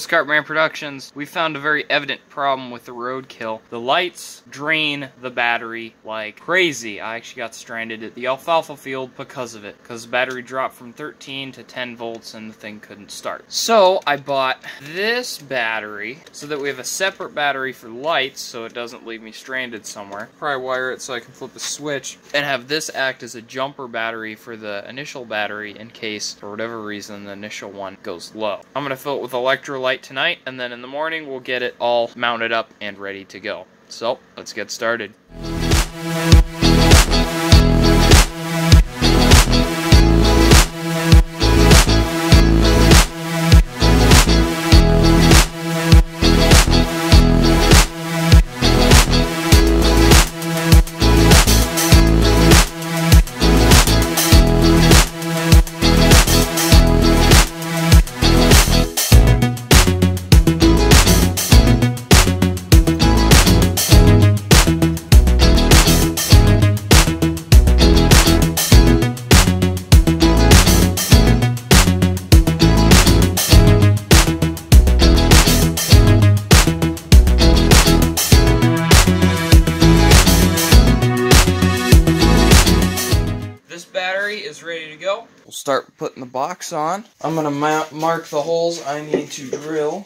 Ghost Cartman Productions, we found a very evident problem with the Roadkill. The lights drain the battery like crazy. I actually got stranded at the alfalfa field because of it, because the battery dropped from 13 to 10 volts and the thing couldn't start. So I bought this battery so that we have a separate battery for lights so it doesn't leave me stranded somewhere. Probably wire it so I can flip a switch and have this act as a jumper battery for the initial battery in case, for whatever reason, the initial one goes low. I'm going to fill it with electrolyte tonight, and then in the morning we'll get it all mounted up and ready to go. So, let's get started. Is ready to go. We'll start putting the box on. I'm gonna mark the holes I need to drill.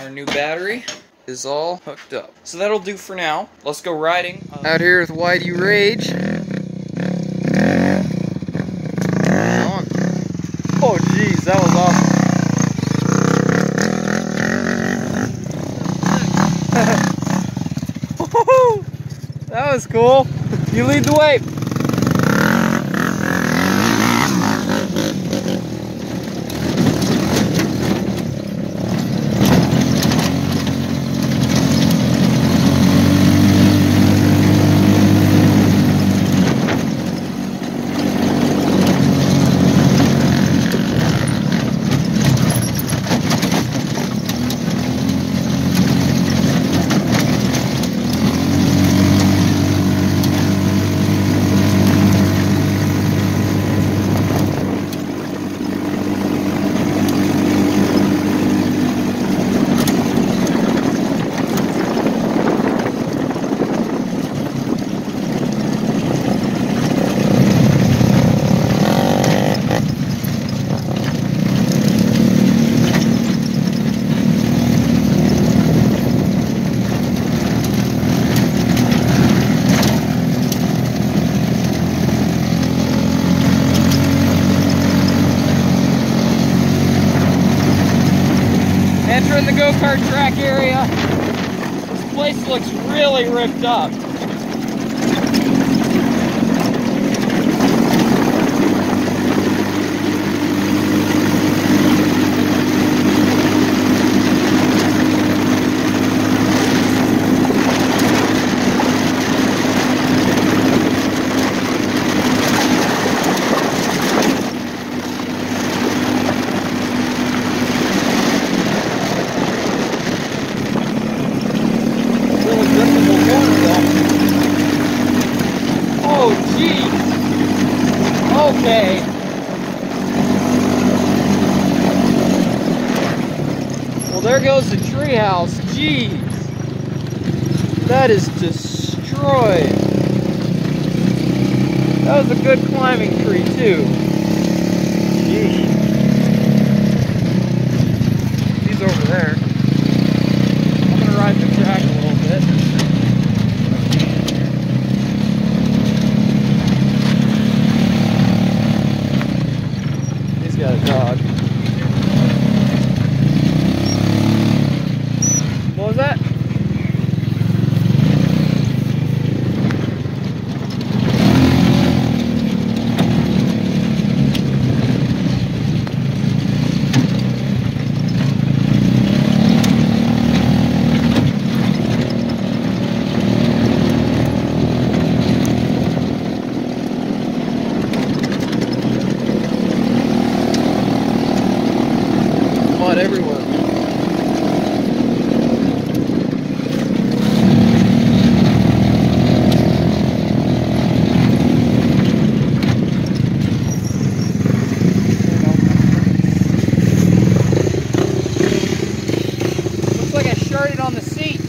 Our new battery is all hooked up. So that'll do for now. Let's go riding out here with Whitey Rage. Oh, jeez, that was awesome. That was cool. You lead the way. Entering the Go Kart Track area. This place looks really ripped up. Oh, geez. Okay. Well, there goes the treehouse. Jeez. That is destroyed. That was a good climbing tree, too. Jeez. He's over there. I'm going to ride the track a little bit. Got a dog. What was that? Everywhere. Looks like I sharded on the seat.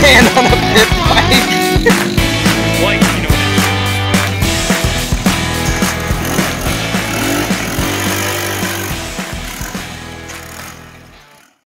land on a pit bike.